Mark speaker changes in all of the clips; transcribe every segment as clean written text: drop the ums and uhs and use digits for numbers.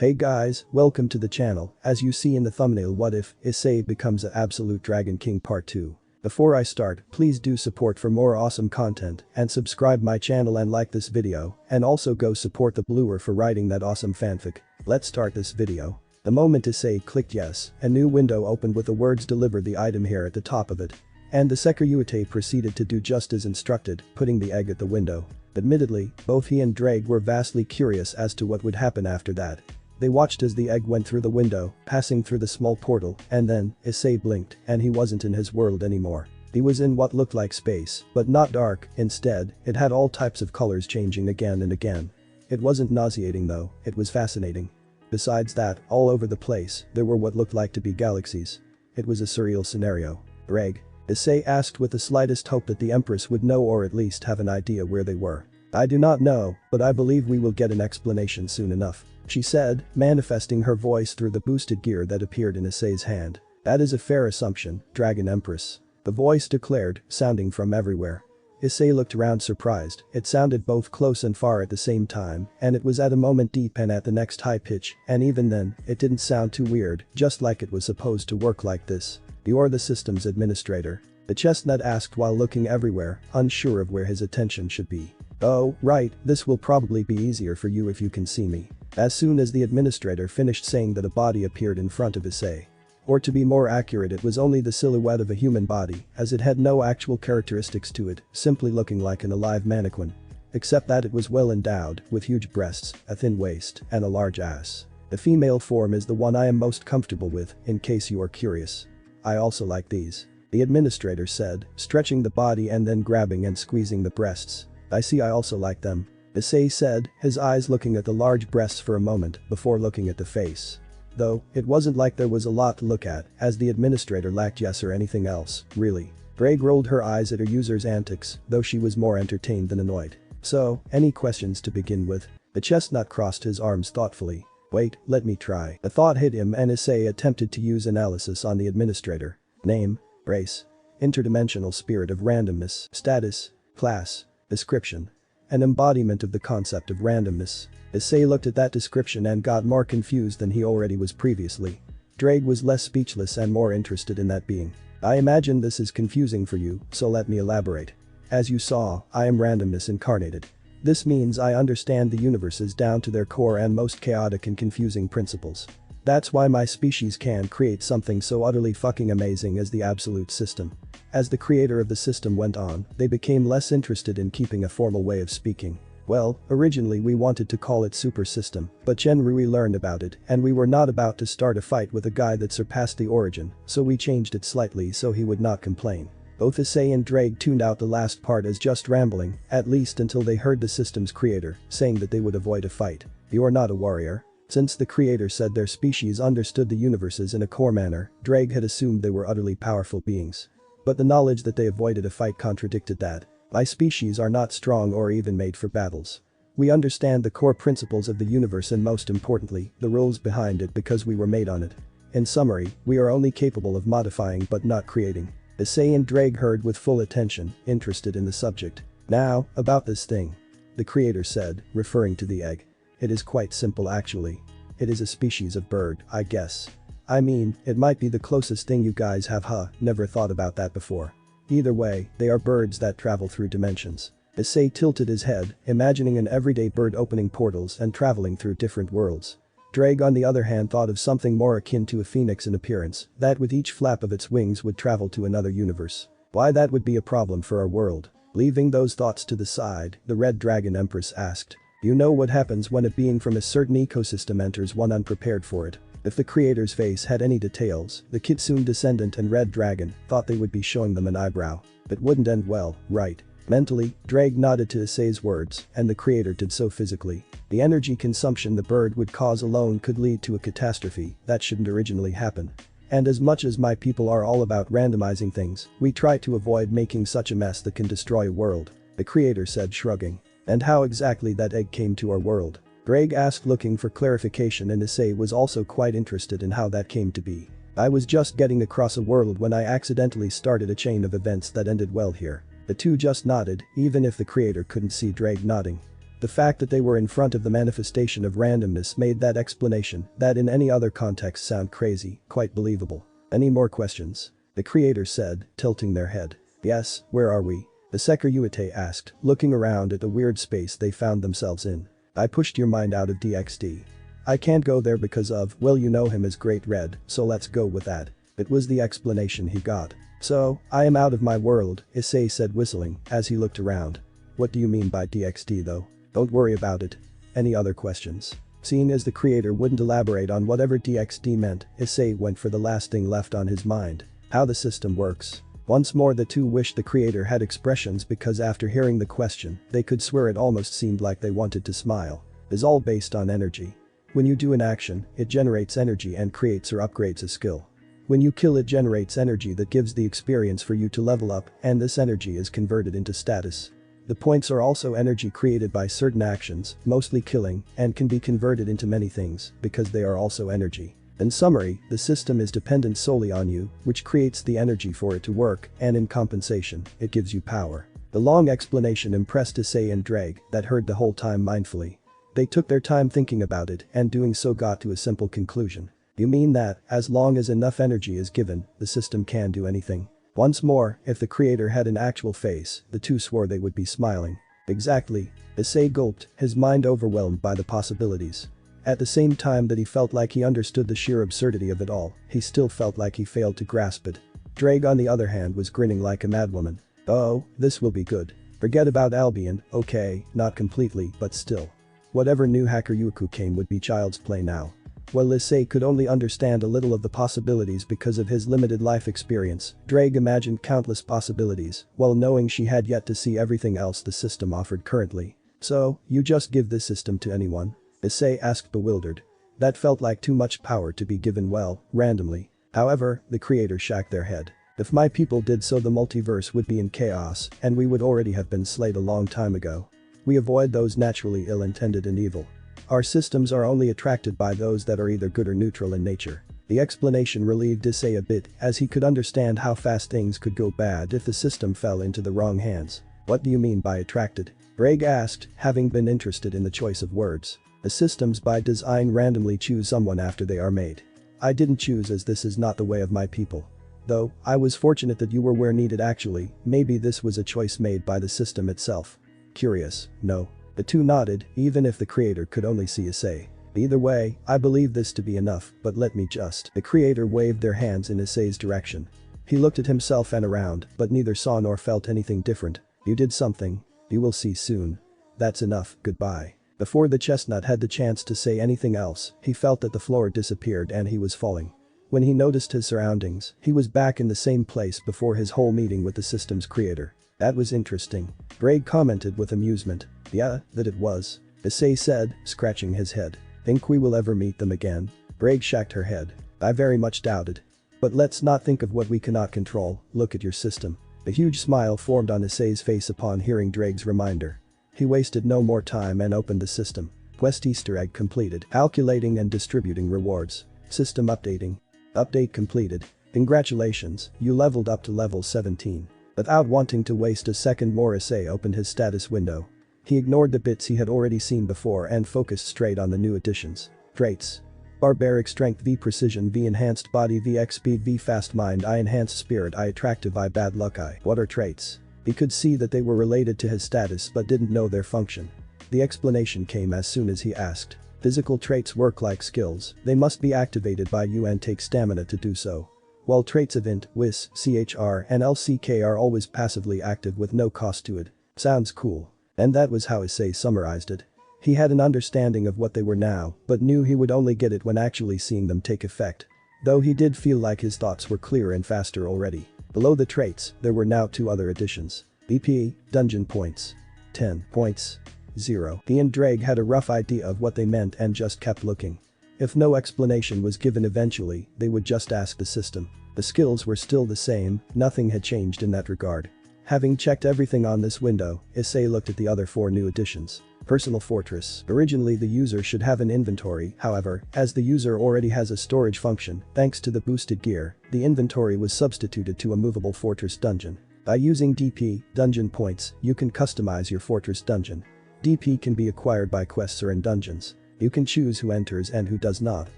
Speaker 1: Hey guys, welcome to the channel. As you see in the thumbnail, what if Issei becomes a absolute Dragon King Part 2. Before I start, please do support for more awesome content and subscribe my channel and like this video, and also go support the Bluer for writing that awesome fanfic. Let's start this video. The moment Issei clicked yes, a new window opened with the words "deliver the item here" at the top of it. And the Securitate proceeded to do just as instructed, putting the egg at the window. Admittedly, both he and Drake were vastly curious as to what would happen after that. They watched as the egg went through the window, passing through the small portal, and then, Issei blinked, and he wasn't in his world anymore. He was in what looked like space, but not dark. Instead, it had all types of colors changing again and again. It wasn't nauseating though, it was fascinating. Besides that, all over the place, there were what looked like to be galaxies. It was a surreal scenario. Reg? Issei asked with the slightest hope that the Empress would know or at least have an idea where they were. I do not know, but I believe we will get an explanation soon enough, she said, manifesting her voice through the boosted gear that appeared in Issei's hand. That is a fair assumption, Dragon Empress. The voice declared, sounding from everywhere. Issei looked around surprised. It sounded both close and far at the same time, and it was at a moment deep and at the next high pitch, and even then, it didn't sound too weird, just like it was supposed to work like this. You're the systems administrator? The chestnut asked while looking everywhere, unsure of where his attention should be. Oh, right, this will probably be easier for you if you can see me. As soon as the administrator finished saying that, a body appeared in front of Issei. Or to be more accurate, it was only the silhouette of a human body, as it had no actual characteristics to it, simply looking like an alive mannequin. Except that it was well endowed, with huge breasts, a thin waist, and a large ass. The female form is the one I am most comfortable with, in case you are curious. I also like these, the administrator said, stretching the body and then grabbing and squeezing the breasts. I see, I also like them, Issei said, his eyes looking at the large breasts for a moment before looking at the face. Though, it wasn't like there was a lot to look at, as the administrator lacked yes or anything else, really. Greg rolled her eyes at her user's antics, though she was more entertained than annoyed. So, any questions to begin with? The chestnut crossed his arms thoughtfully. Wait, let me try. A thought hit him and Issei attempted to use analysis on the administrator. Name, race, interdimensional spirit of randomness, status, class, description. An embodiment of the concept of randomness. Issei looked at that description and got more confused than he already was previously. Drake was less speechless and more interested in that being. I imagine this is confusing for you, so let me elaborate. As you saw, I am randomness incarnated. This means I understand the universes down to their core and most chaotic and confusing principles. That's why my species can create something so utterly fucking amazing as the absolute system. As the creator of the system went on, they became less interested in keeping a formal way of speaking. Well, originally we wanted to call it super system, but Shenrui learned about it and we were not about to start a fight with a guy that surpassed the origin, so we changed it slightly so he would not complain. Both Issei and Drake tuned out the last part as just rambling, at least until they heard the system's creator saying that they would avoid a fight. You're not a warrior? Since the creator said their species understood the universes in a core manner, Drake had assumed they were utterly powerful beings. But the knowledge that they avoided a fight contradicted that. My species are not strong or even made for battles. We understand the core principles of the universe and most importantly, the rules behind it because we were made on it. In summary, we are only capable of modifying but not creating. Issei and Drake heard with full attention, interested in the subject. Now, about this thing. The creator said, referring to the egg. It is quite simple actually. It is a species of bird, I guess. I mean, it might be the closest thing you guys have, never thought about that before. Either way, they are birds that travel through dimensions. Issei tilted his head, imagining an everyday bird opening portals and traveling through different worlds. Drake on the other hand thought of something more akin to a phoenix in appearance, that with each flap of its wings would travel to another universe. Why that would be a problem for our world. Leaving those thoughts to the side, the Red Dragon Empress asked. You know what happens when a being from a certain ecosystem enters one unprepared for it? If the creator's face had any details, the Kitsune descendant and Red Dragon thought they would be showing them an eyebrow. It wouldn't end well, right? Mentally, Drake nodded to Issei's words, and the creator did so physically. The energy consumption the bird would cause alone could lead to a catastrophe that shouldn't originally happen. And as much as my people are all about randomizing things, we try to avoid making such a mess that can destroy a world, the creator said, shrugging. And how exactly that egg came to our world? Greg asked, looking for clarification, and Issei was also quite interested in how that came to be. I was just getting across a world when I accidentally started a chain of events that ended well here. The two just nodded, even if the creator couldn't see Drake nodding. The fact that they were in front of the manifestation of randomness made that explanation, that in any other context sound crazy, quite believable. Any more questions? The creator said, tilting their head. Yes, where are we? The Issei asked, looking around at the weird space they found themselves in. I pushed your mind out of DXD. I can't go there because of, well, you know him as Great Red, so let's go with that. It was the explanation he got. So, I am out of my world, Issei said, whistling, as he looked around. What do you mean by DXD though? Don't worry about it. Any other questions? Seeing as the creator wouldn't elaborate on whatever DXD meant, Issei went for the last thing left on his mind. How the system works. Once more the two wished the creator had expressions because after hearing the question, they could swear it almost seemed like they wanted to smile. It's all based on energy. When you do an action, it generates energy and creates or upgrades a skill. When you kill, it generates energy that gives the experience for you to level up, and this energy is converted into status. The points are also energy created by certain actions, mostly killing, and can be converted into many things because they are also energy. In summary, the system is dependent solely on you, which creates the energy for it to work, and in compensation, it gives you power. The long explanation impressed Issei and Drake, that heard the whole time mindfully. They took their time thinking about it and doing so got to a simple conclusion. You mean that, as long as enough energy is given, the system can do anything? Once more, if the creator had an actual face, the two swore they would be smiling. Exactly. Issei gulped, his mind overwhelmed by the possibilities. At the same time that he felt like he understood the sheer absurdity of it all, he still felt like he failed to grasp it. Drake on the other hand was grinning like a madwoman. Oh, this will be good. Forget about Albion, okay, not completely, but still. Whatever new hacker Yuku came would be child's play now. While Issei could only understand a little of the possibilities because of his limited life experience, Drake imagined countless possibilities, while knowing she had yet to see everything else the system offered currently. So, you just give this system to anyone? Issei asked, bewildered. That felt like too much power to be given randomly. However, the creator shook their head. If my people did so, the multiverse would be in chaos, and we would already have been slayed a long time ago. We avoid those naturally ill-intended and evil. Our systems are only attracted by those that are either good or neutral in nature. The explanation relieved Issei a bit, as he could understand how fast things could go bad if the system fell into the wrong hands. What do you mean by attracted? Drake asked, having been interested in the choice of words. The systems by design randomly choose someone after they are made. I didn't choose, as this is not the way of my people. Though, I was fortunate that you were where needed. Actually, maybe this was a choice made by the system itself. Curious, no. The two nodded, even if the creator could only see Issei. Either way, I believe this to be enough, but let me just. The creator waved their hands in Issei's direction. He looked at himself and around, but neither saw nor felt anything different. You did something. You will see soon. That's enough, goodbye. Before the chestnut had the chance to say anything else, he felt that the floor disappeared and he was falling. When he noticed his surroundings, he was back in the same place before his whole meeting with the system's creator. That was interesting. Drake commented with amusement. Yeah, that it was. Issei said, scratching his head. Think we will ever meet them again? Drake shook her head. I very much doubt it. But let's not think of what we cannot control, look at your system. A huge smile formed on Issei's face upon hearing Drake's reminder. He wasted no more time and opened the system. Quest Easter egg completed. Calculating and distributing rewards. System updating. Update completed. Congratulations, you leveled up to level 17. Without wanting to waste a second more, Issei opened his status window. He ignored the bits he had already seen before and focused straight on the new additions. Traits. Barbaric Strength V, Precision V, Enhanced Body V, X Speed V, Fast Mind I, Enhanced Spirit I, Attractive I, Bad Luck I. What are traits? He could see that they were related to his status but didn't know their function. The explanation came as soon as he asked. Physical traits work like skills, they must be activated by you and take stamina to do so. While traits of int, wis, chr and lck are always passively active with no cost to it. Sounds cool. And that was how Issei summarized it. He had an understanding of what they were now, but knew he would only get it when actually seeing them take effect. Though he did feel like his thoughts were clearer and faster already. Below the traits, there were now two other additions. BP, Dungeon Points. 10 points. 0. He and Drake had a rough idea of what they meant and just kept looking. If no explanation was given eventually, they would just ask the system. The skills were still the same, nothing had changed in that regard. Having checked everything on this window, Issei looked at the other four new additions. Personal Fortress. Originally the user should have an inventory, however, as the user already has a storage function, thanks to the boosted gear, the inventory was substituted to a movable fortress dungeon. By using DP, Dungeon Points, you can customize your fortress dungeon. DP can be acquired by quests or in dungeons. You can choose who enters and who does not.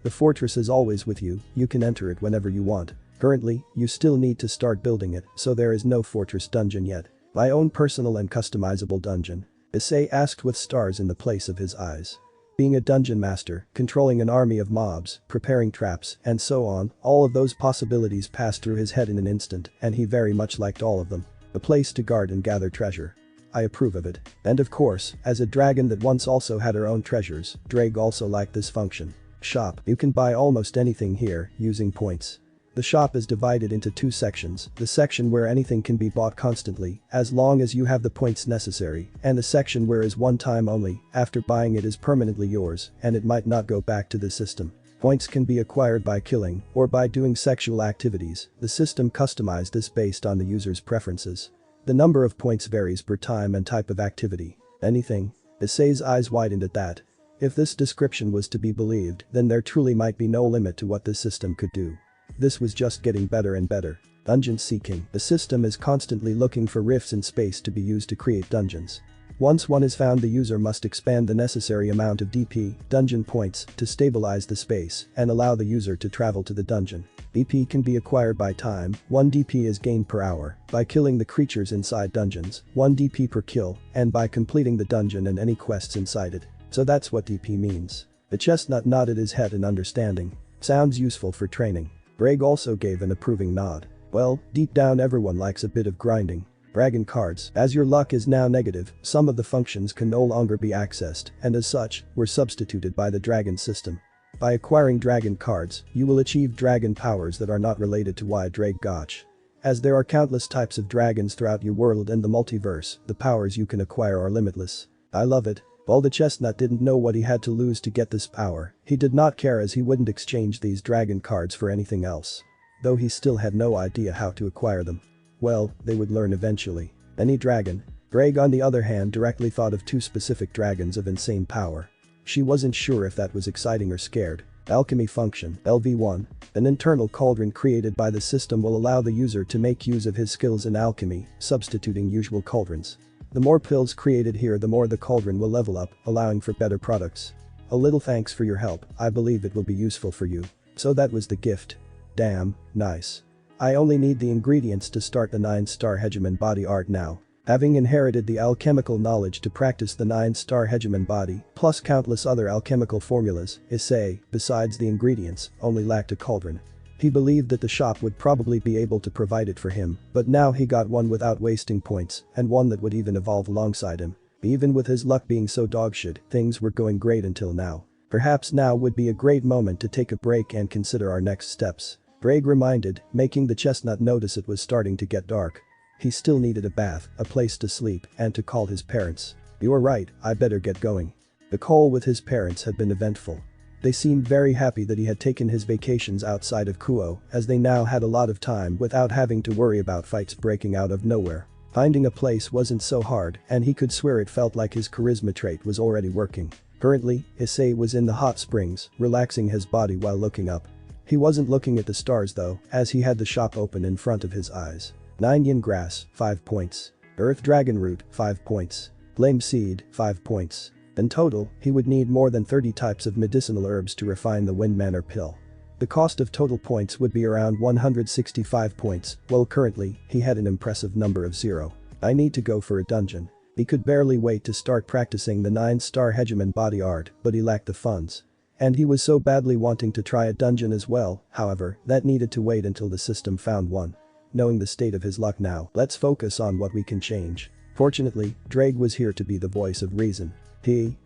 Speaker 1: The fortress is always with you, you can enter it whenever you want. Currently, you still need to start building it, so there is no fortress dungeon yet. My own personal and customizable dungeon. Issei asked with stars in the place of his eyes. Being a dungeon master, controlling an army of mobs, preparing traps, and so on, all of those possibilities passed through his head in an instant, and he very much liked all of them. A place to guard and gather treasure. I approve of it. And of course, as a dragon that once also had her own treasures, Drake also liked this function. Shop. You can buy almost anything here, using points. The shop is divided into two sections, the section where anything can be bought constantly, as long as you have the points necessary, and the section where is one time only, after buying it is permanently yours, and it might not go back to the system. Points can be acquired by killing, or by doing sexual activities, the system customized this based on the user's preferences. The number of points varies per time and type of activity. Anything? Issei's eyes widened at that. If this description was to be believed, then there truly might be no limit to what this system could do. This was just getting better and better. Dungeon seeking. The system is constantly looking for rifts in space to be used to create dungeons. Once one is found, the user must expand the necessary amount of DP, dungeon points, to stabilize the space and allow the user to travel to the dungeon. DP can be acquired by time, 1 DP is gained per hour, by killing the creatures inside dungeons, 1 DP per kill, and by completing the dungeon and any quests inside it. So that's what DP means. The chestnut nodded his head in understanding. Sounds useful for training. Greg also gave an approving nod. Well, deep down everyone likes a bit of grinding. Dragon cards. As your luck is now negative, some of the functions can no longer be accessed, and as such, were substituted by the dragon system. By acquiring dragon cards, you will achieve dragon powers that are not related to why Drake Gotch. As there are countless types of dragons throughout your world and the multiverse, the powers you can acquire are limitless. I love it. While the chestnut didn't know what he had to lose to get this power, he did not care as he wouldn't exchange these dragon cards for anything else. Though he still had no idea how to acquire them. Well, they would learn eventually. Any dragon. Greg on the other hand directly thought of 2 specific dragons of insane power. She wasn't sure if that was exciting or scared. Alchemy function, LV1. An internal cauldron created by the system will allow the user to make use of his skills in alchemy, substituting usual cauldrons. The more pills created here, the more the cauldron will level up, allowing for better products. A little thanks for your help, I believe it will be useful for you. So that was the gift. Damn, nice. I only need the ingredients to start the 9-star hegemon body art now. Having inherited the alchemical knowledge to practice the 9-star hegemon body, plus countless other alchemical formulas, Issei, besides the ingredients, only lacked a cauldron. He believed that the shop would probably be able to provide it for him, but now he got one without wasting points, and one that would even evolve alongside him. Even with his luck being so dogshit, things were going great until now. Perhaps now would be a great moment to take a break and consider our next steps. Greg reminded, making the chestnut notice it was starting to get dark. He still needed a bath, a place to sleep, and to call his parents. You're right, I better get going. The call with his parents had been eventful. They seemed very happy that he had taken his vacations outside of Kuo, as they now had a lot of time without having to worry about fights breaking out of nowhere. Finding a place wasn't so hard, and he could swear it felt like his charisma trait was already working. Currently, Issei was in the hot springs, relaxing his body while looking up. He wasn't looking at the stars though, as he had the shop open in front of his eyes. 9 yin grass, 5 points. Earth dragon root, 5 points. Flame seed, 5 points. In total, he would need more than 30 types of medicinal herbs to refine the wind manor pill. The cost of total points would be around 165 points, while currently, he had an impressive number of 0. I need to go for a dungeon. He could barely wait to start practicing the 9-star hegemon body art, but he lacked the funds. And he was so badly wanting to try a dungeon as well, however, that needed to wait until the system found one. Knowing the state of his luck now, let's focus on what we can change. Fortunately, Drake was here to be the voice of reason.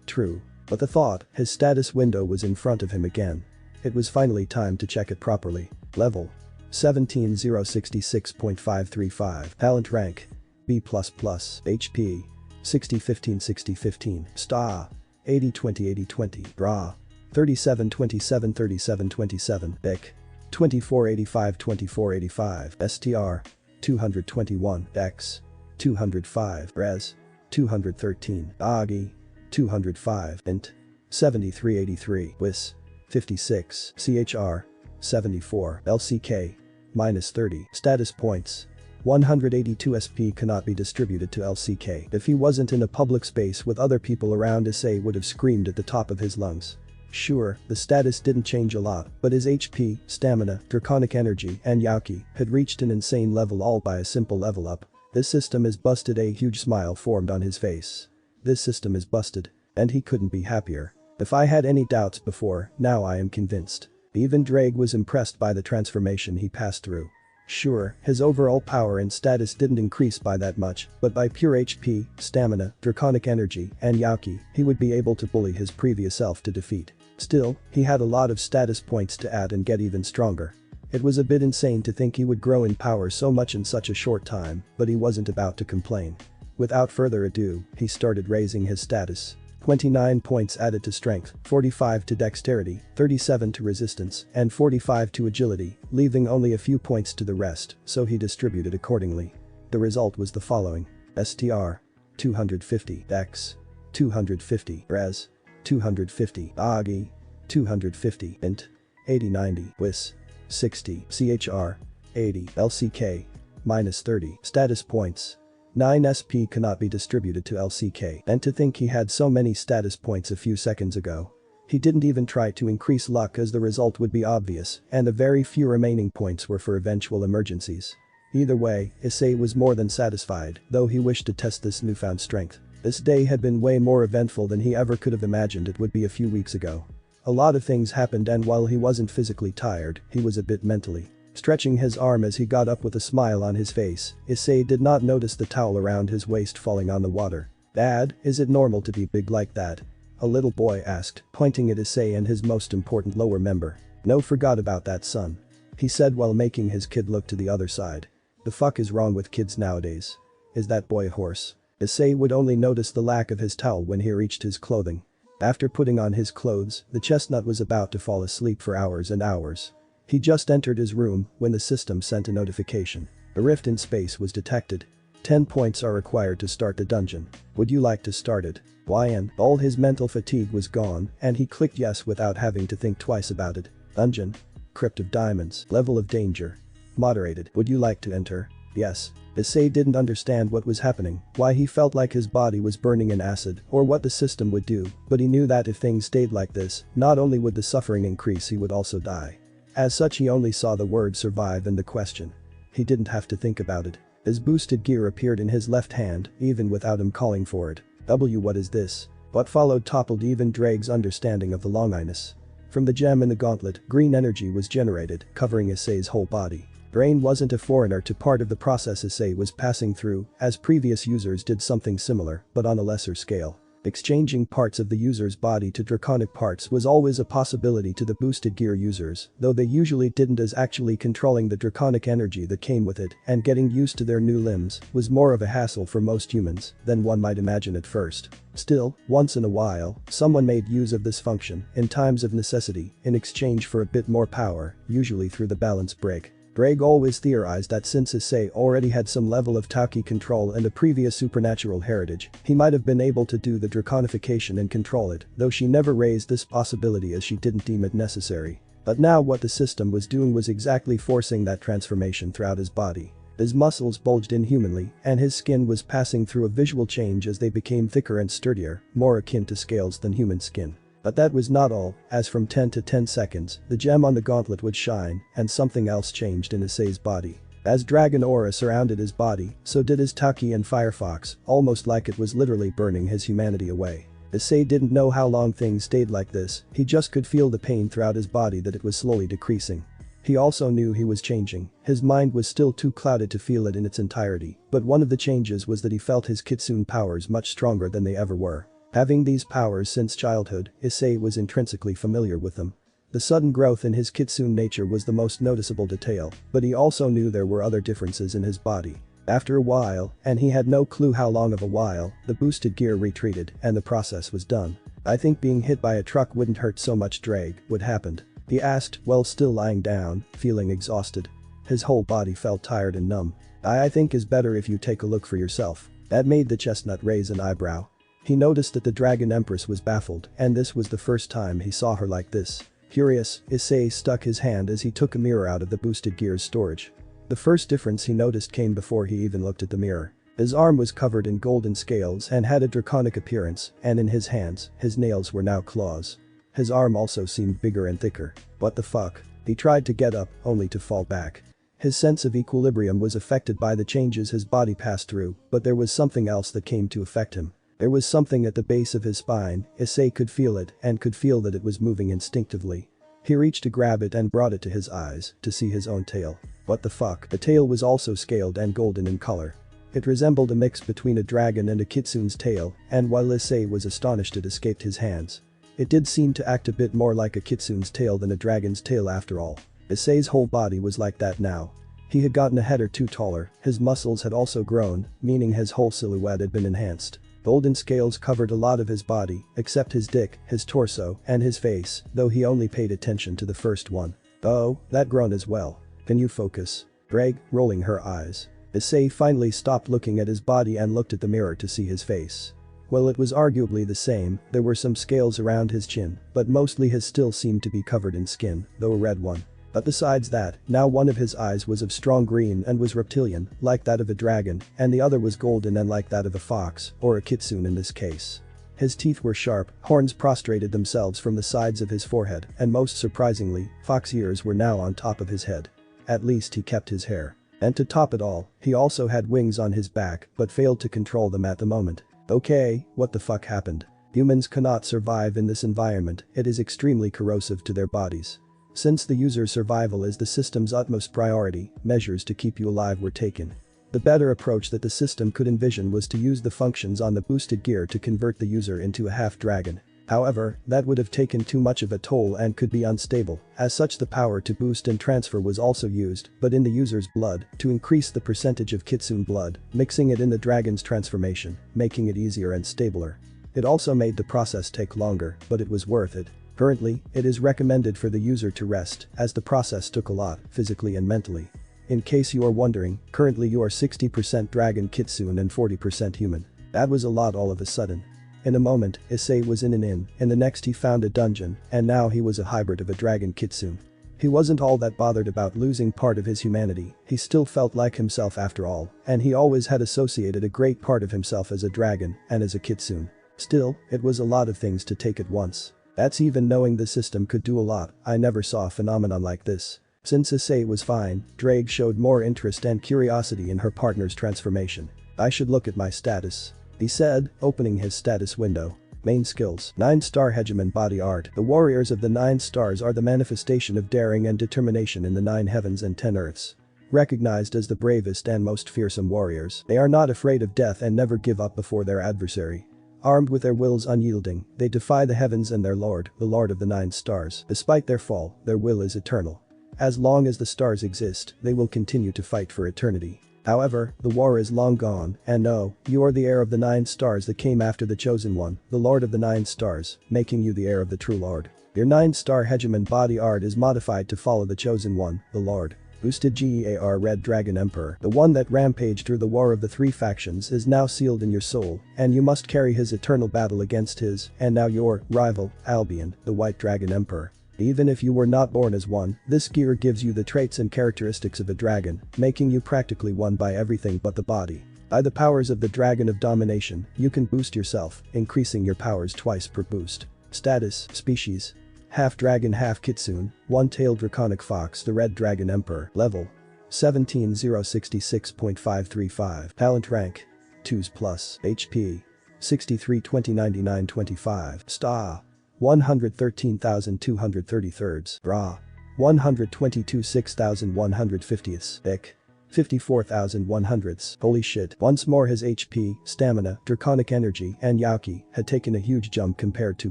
Speaker 1: True. But the thought, his status window was in front of him again. It was finally time to check it properly. Level 17066.535. Talent rank B++. HP 6015 Star 8020 Draw 3727 Bic 2485 STR 221 Dex 205 Res 213 Agi 205 Int 7383 Wis 56 CHR 74 LCK -30 Status points 182 SP cannot be distributed to LCK. If he wasn't in a public space with other people around, Issei would have screamed at the top of his lungs. Sure, the status didn't change a lot, but his HP, stamina, draconic energy, and Yauki had reached an insane level all by a simple level up. This system is busted. A huge smile formed on his face. This system is busted. And he couldn't be happier. If I had any doubts before, now I am convinced. Even Drake was impressed by the transformation he passed through. Sure, his overall power and status didn't increase by that much, but by pure HP, stamina, draconic energy, and Yauki, he would be able to bully his previous self to defeat. Still, he had a lot of status points to add and get even stronger. It was a bit insane to think he would grow in power so much in such a short time, but he wasn't about to complain. Without further ado, he started raising his status. 29 points added to strength, 45 to dexterity, 37 to resistance, and 45 to agility, leaving only a few points to the rest, so he distributed accordingly. The result was the following. STR. 250 dex. 250 res. 250 Agi. 250 int. 80-90 wis. 60 CHR. 80 LCK. Minus 30 status points. 9 SP cannot be distributed to LCK, and to think he had so many status points a few seconds ago. He didn't even try to increase luck as the result would be obvious, and the very few remaining points were for eventual emergencies. Either way, Issei was more than satisfied, though he wished to test this newfound strength. This day had been way more eventful than he ever could have imagined it would be a few weeks ago. A lot of things happened, and while he wasn't physically tired, he was a bit mentally. Stretching his arm as he got up with a smile on his face, Issei did not notice the towel around his waist falling on the water. "Dad, is it normal to be big like that?" a little boy asked, pointing at Issei and his most important lower member. "No, forgot about that, son," he said while making his kid look to the other side. "The fuck is wrong with kids nowadays? Is that boy a horse?" Issei would only notice the lack of his towel when he reached his clothing. After putting on his clothes, the chestnut was about to fall asleep for hours and hours. He just entered his room when the system sent a notification. A rift in space was detected. 10 points are required to start the dungeon. Would you like to start it? YN. All his mental fatigue was gone, and he clicked yes without having to think twice about it. Dungeon. Crypt of Diamonds. Level of danger. Moderated. Would you like to enter? Yes. Issei didn't understand what was happening, why he felt like his body was burning in acid, or what the system would do, but he knew that if things stayed like this, not only would the suffering increase, he would also die. As such, he only saw the word survive in the question. He didn't have to think about it. His boosted gear appeared in his left hand, even without him calling for it. What is this? What followed toppled even Drake's understanding of the longiness. From the gem in the gauntlet, green energy was generated, covering Issei's whole body. Brain wasn't a foreigner to part of the process Issei was passing through, as previous users did something similar, but on a lesser scale. Exchanging parts of the user's body to draconic parts was always a possibility to the boosted gear users, though they usually didn't, as actually controlling the draconic energy that came with it and getting used to their new limbs was more of a hassle for most humans than one might imagine at first. Still, once in a while, someone made use of this function in times of necessity in exchange for a bit more power, usually through the balance break. Drake always theorized that since Issei already had some level of Tauki control and a previous supernatural heritage, he might have been able to do the draconification and control it, though she never raised this possibility as she didn't deem it necessary. But now what the system was doing was exactly forcing that transformation throughout his body. His muscles bulged inhumanly, and his skin was passing through a visual change as they became thicker and sturdier, more akin to scales than human skin. But that was not all, as from 10 to 10 seconds, the gem on the gauntlet would shine, and something else changed in Issei's body. As dragon aura surrounded his body, so did his Tauki and Firefox, almost like it was literally burning his humanity away. Issei didn't know how long things stayed like this, he just could feel the pain throughout his body that it was slowly decreasing. He also knew he was changing, his mind was still too clouded to feel it in its entirety, but one of the changes was that he felt his kitsune powers much stronger than they ever were. Having these powers since childhood, Issei was intrinsically familiar with them. The sudden growth in his kitsune nature was the most noticeable detail, but he also knew there were other differences in his body. After a while, and he had no clue how long of a while, the boosted gear retreated and the process was done. "I think being hit by a truck wouldn't hurt so much, Drake. What happened?" he asked while still lying down, feeling exhausted. His whole body felt tired and numb. I think is better if you take a look for yourself." That made the chestnut raise an eyebrow. He noticed that the Dragon Empress was baffled, and this was the first time he saw her like this. Curious, Issei stuck his hand as he took a mirror out of the boosted gear's storage. The first difference he noticed came before he even looked at the mirror. His arm was covered in golden scales and had a draconic appearance, and in his hands, his nails were now claws. His arm also seemed bigger and thicker. What the fuck? He tried to get up, only to fall back. His sense of equilibrium was affected by the changes his body passed through, but there was something else that came to affect him. There was something at the base of his spine. Issei could feel it and could feel that it was moving instinctively. He reached to grab it and brought it to his eyes to see his own tail. What the fuck? The tail was also scaled and golden in color. It resembled a mix between a dragon and a kitsune's tail, and while Issei was astonished it escaped his hands. It did seem to act a bit more like a kitsune's tail than a dragon's tail after all. Issei's whole body was like that now. He had gotten a head or two taller, his muscles had also grown, meaning his whole silhouette had been enhanced. Golden scales covered a lot of his body, except his dick, his torso, and his face, though he only paid attention to the first one. Oh, that grown as well. Can you focus? Greg, rolling her eyes. Issei finally stopped looking at his body and looked at the mirror to see his face. Well, it was arguably the same, there were some scales around his chin, but mostly his still seemed to be covered in skin, though a red one. But besides that, now one of his eyes was of strong green and was reptilian, like that of a dragon, and the other was golden and like that of a fox, or a kitsune in this case. His teeth were sharp, horns prostrated themselves from the sides of his forehead, and most surprisingly, fox ears were now on top of his head. At least he kept his hair. And to top it all, he also had wings on his back, but failed to control them at the moment. Okay, what the fuck happened? Humans cannot survive in this environment, it is extremely corrosive to their bodies. Since the user's survival is the system's utmost priority, measures to keep you alive were taken. The better approach that the system could envision was to use the functions on the boosted gear to convert the user into a half-dragon. However, that would have taken too much of a toll and could be unstable, as such the power to boost and transfer was also used, but in the user's blood, to increase the percentage of kitsune blood, mixing it in the dragon's transformation, making it easier and stabler. It also made the process take longer, but it was worth it. Currently, it is recommended for the user to rest, as the process took a lot, physically and mentally. In case you are wondering, currently you are 60% dragon kitsune and 40% human. That was a lot all of a sudden. In a moment, Issei was in an inn, in the next he found a dungeon, and now he was a hybrid of a dragon kitsune. He wasn't all that bothered about losing part of his humanity, he still felt like himself after all, and he always had associated a great part of himself as a dragon and as a kitsune. Still, it was a lot of things to take at once. That's even knowing the system could do a lot. I never saw a phenomenon like this. Since Issei was fine, Drake showed more interest and curiosity in her partner's transformation. I should look at my status, he said, opening his status window. Main skills, 9-star hegemon body art. The warriors of the 9 stars are the manifestation of daring and determination in the 9 heavens and 10 earths. Recognized as the bravest and most fearsome warriors, they are not afraid of death and never give up before their adversary. Armed with their wills unyielding, they defy the heavens and their lord, the lord of the 9 stars. Despite their fall, their will is eternal. As long as the stars exist, they will continue to fight for eternity. However, the war is long gone, and no, you are the heir of the 9 stars that came after the chosen one, the lord of the 9 stars, making you the heir of the true lord. Your 9-star hegemon body art is modified to follow the chosen one, the lord. Boosted GEAR Red Dragon Emperor, the one that rampaged through the war of the 3 factions, is now sealed in your soul, and you must carry his eternal battle against his, and now your, rival, Albion, the White Dragon Emperor. Even if you were not born as one, this gear gives you the traits and characteristics of a dragon, making you practically one by everything but the body. By the powers of the Dragon of Domination, you can boost yourself, increasing your powers twice per boost. Status, species. Half dragon half kitsune, one-tailed draconic fox the Red Dragon Emperor. Level 17,066.535. Talent rank 2s plus. HP 63 20 99 25. Sta 113,233. Bra 122 6,150. Ick 54,100. Holy shit. Once more his HP, stamina, draconic energy, and Yauki had taken a huge jump compared to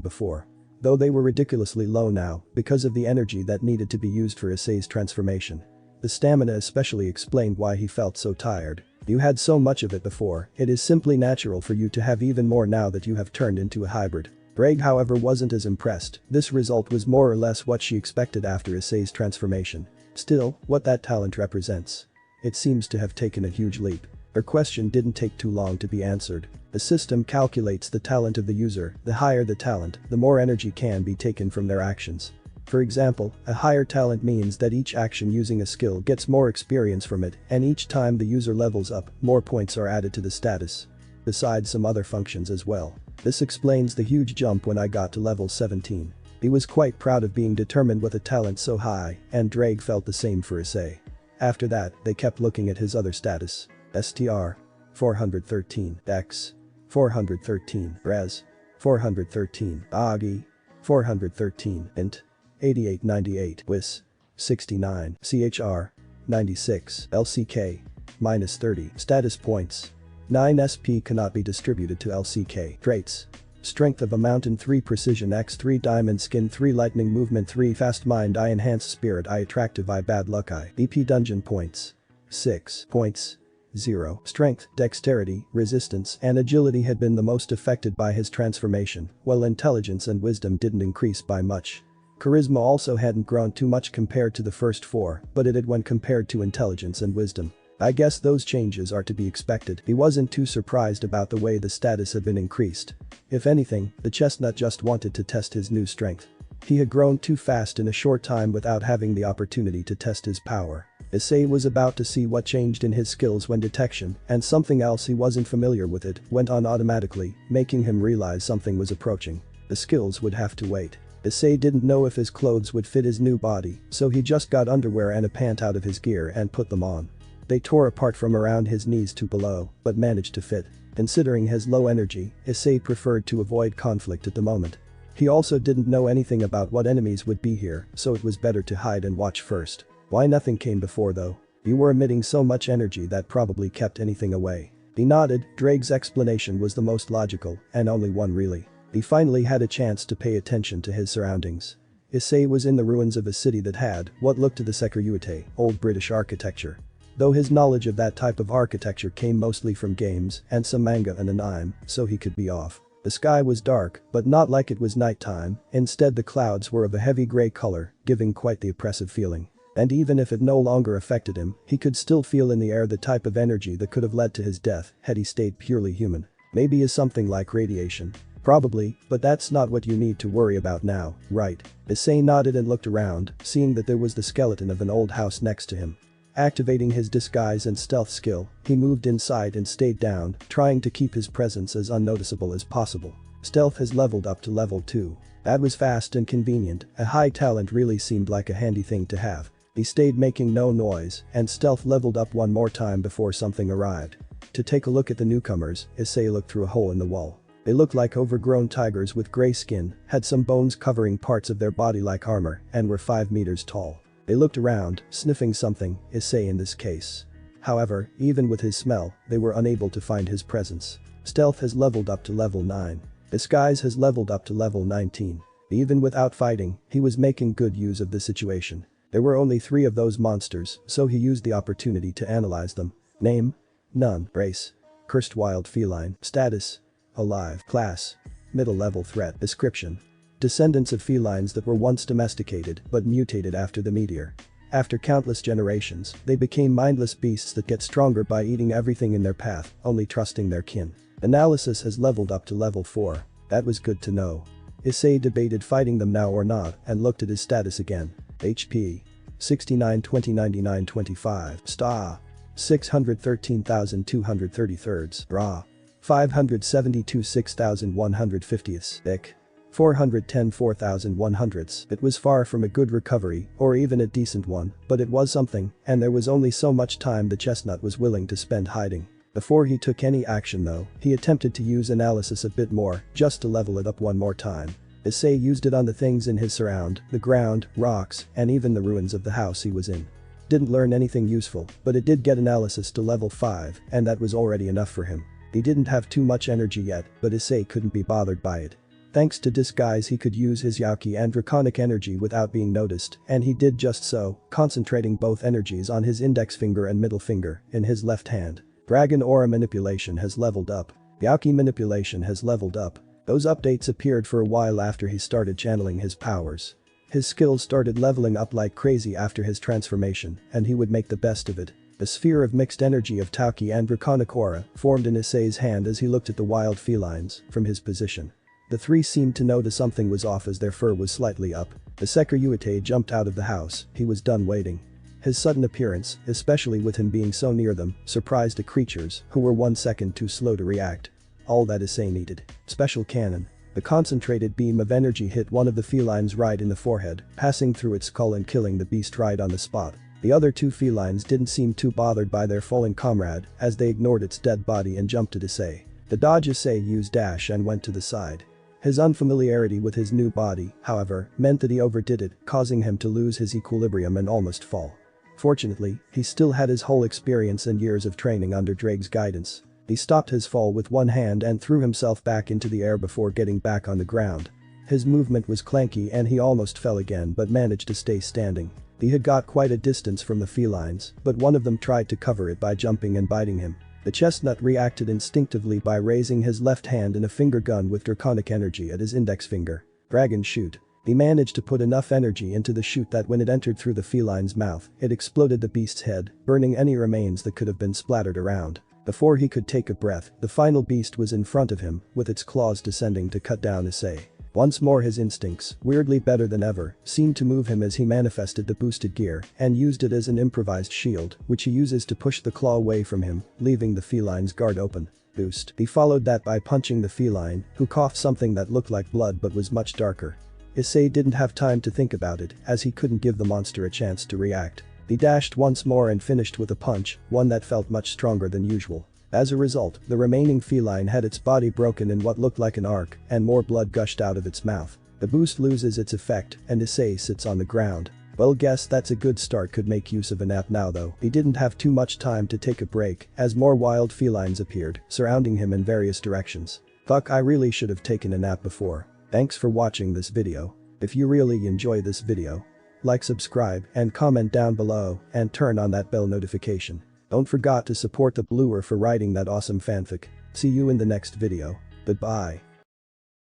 Speaker 1: before. Though they were ridiculously low now, because of the energy that needed to be used for Issei's transformation. The stamina especially explained why he felt so tired. You had so much of it before, it is simply natural for you to have even more now that you have turned into a hybrid. Greg however wasn't as impressed, this result was more or less what she expected after Issei's transformation. Still, what that talent represents. It seems to have taken a huge leap. Her question didn't take too long to be answered. The system calculates the talent of the user, the higher the talent, the more energy can be taken from their actions. For example, a higher talent means that each action using a skill gets more experience from it, and each time the user levels up, more points are added to the status. Besides some other functions as well. This explains the huge jump when I got to level 17. He was quite proud of being determined with a talent so high, and Drake felt the same for Issei. After that, they kept looking at his other status. STR. 413. Dex. 413. Res. 413. Agi. 413. Int. 8898. Wis. 69. CHR. 96. LCK. Minus 30. Status points. 9 SP cannot be distributed to LCK. Traits. Strength of a mountain 3 precision X 3 diamond skin 3 lightning movement 3 fast mind I enhanced spirit I attractive I bad luck I. BP dungeon points. 6 points. 0. Strength, dexterity, resistance, and agility had been the most affected by his transformation, while intelligence and wisdom didn't increase by much. Charisma also hadn't grown too much compared to the first 4, but it had when compared to intelligence and wisdom. I guess those changes are to be expected. He wasn't too surprised about the way the status had been increased. If anything, the chestnut just wanted to test his new strength. He had grown too fast in a short time without having the opportunity to test his power. Issei was about to see what changed in his skills when detection, and something else he wasn't familiar with it, went on automatically, making him realize something was approaching. The skills would have to wait. Issei didn't know if his clothes would fit his new body, so he just got underwear and a pant out of his gear and put them on. They tore apart from around his knees to below, but managed to fit. Considering his low energy, Issei preferred to avoid conflict at the moment. He also didn't know anything about what enemies would be here, so it was better to hide and watch first. Why nothing came before though? You were emitting so much energy that probably kept anything away. He nodded. Drake's explanation was the most logical, and only one really. He finally had a chance to pay attention to his surroundings. Issei was in the ruins of a city that had what looked to the Sekiryuite, old British architecture. Though his knowledge of that type of architecture came mostly from games and some manga and anime, so he could be off. The sky was dark, but not like it was nighttime, instead the clouds were of a heavy gray color, giving quite the oppressive feeling. And even if it no longer affected him, he could still feel in the air the type of energy that could have led to his death had he stayed purely human. Maybe is something like radiation. Probably, but that's not what you need to worry about now, right? Issei nodded and looked around, seeing that there was the skeleton of an old house next to him. Activating his disguise and stealth skill, he moved inside and stayed down, trying to keep his presence as unnoticeable as possible. Stealth has leveled up to level 2. That was fast and convenient, a high talent really seemed like a handy thing to have. He stayed making no noise, and stealth leveled up one more time before something arrived. To take a look at the newcomers, Issei looked through a hole in the wall. They looked like overgrown tigers with gray skin, had some bones covering parts of their body like armor, and were 5 meters tall. They looked around, sniffing something, Issei in this case. However, even with his smell, they were unable to find his presence. Stealth has leveled up to level 9. Disguise has leveled up to level 19. Even without fighting, he was making good use of the situation. There were only 3 of those monsters, so he used the opportunity to analyze them. Name? None. Race? Cursed wild feline. Status? Alive. Class? Middle level threat. Description: descendants of felines that were once domesticated but mutated after the meteor. After countless generations, they became mindless beasts that get stronger by eating everything in their path, only trusting their kin. Analysis has leveled up to level 4. That was good to know. Issei debated fighting them now or not and looked at his status again. HP: 69 20 99 25. Sta: 613,233. Ra: 572 6,150. IC: 410 4,100. It was far from a good recovery, or even a decent one, but it was something, and there was only so much time the chestnut was willing to spend hiding. Before he took any action though, he attempted to use analysis a bit more, just to level it up one more time. Issei used it on the things in his surround, the ground, rocks, and even the ruins of the house he was in. Didn't learn anything useful, but it did get analysis to level 5, and that was already enough for him. He didn't have too much energy yet, but Issei couldn't be bothered by it. Thanks to disguise he could use his Yauki and draconic energy without being noticed, and he did just so, concentrating both energies on his index finger and middle finger, in his left hand. Dragon Aura Manipulation has leveled up. Yauki Manipulation has leveled up. Those updates appeared for a while after he started channeling his powers. His skills started leveling up like crazy after his transformation, and he would make the best of it. A sphere of mixed energy of Tauki and draconic aura formed in Issei's hand as he looked at the wild felines from his position. The three seemed to notice something was off as their fur was slightly up. The Issei jumped out of the house, he was done waiting. His sudden appearance, especially with him being so near them, surprised the creatures, who were 1 second too slow to react. All that Issei needed. Special cannon. The concentrated beam of energy hit one of the felines right in the forehead, passing through its skull and killing the beast right on the spot. The other two felines didn't seem too bothered by their fallen comrade, as they ignored its dead body and jumped at Issei. The dodge Issei used dash and went to the side. His unfamiliarity with his new body, however, meant that he overdid it, causing him to lose his equilibrium and almost fall. Fortunately, he still had his whole experience and years of training under Drake's guidance. He stopped his fall with one hand and threw himself back into the air before getting back on the ground. His movement was clanky and he almost fell again but managed to stay standing. He had got quite a distance from the felines, but one of them tried to cover it by jumping and biting him. The chestnut reacted instinctively by raising his left hand in a finger gun with draconic energy at his index finger. Dragon shoot. He managed to put enough energy into the shoot that when it entered through the feline's mouth, it exploded the beast's head, burning any remains that could have been splattered around. Before he could take a breath, the final beast was in front of him, with its claws descending to cut down Issei. Once more his instincts, weirdly better than ever, seemed to move him as he manifested the boosted gear and used it as an improvised shield, which he uses to push the claw away from him, leaving the feline's guard open. Boost. He followed that by punching the feline, who coughed something that looked like blood but was much darker. Issei didn't have time to think about it, as he couldn't give the monster a chance to react. He dashed once more and finished with a punch, one that felt much stronger than usual. As a result, the remaining feline had its body broken in what looked like an arc, and more blood gushed out of its mouth. The boost loses its effect, and Issei sits on the ground. Well, guess that's a good start. Could make use of a nap now though. He didn't have too much time to take a break, as more wild felines appeared, surrounding him in various directions. Fuck, I really should have taken a nap before. Thanks for watching this video. If you really enjoy this video, like, subscribe, and comment down below, and turn on that bell notification. Don't forget to support the bluer for writing that awesome fanfic. See you in the next video. Goodbye.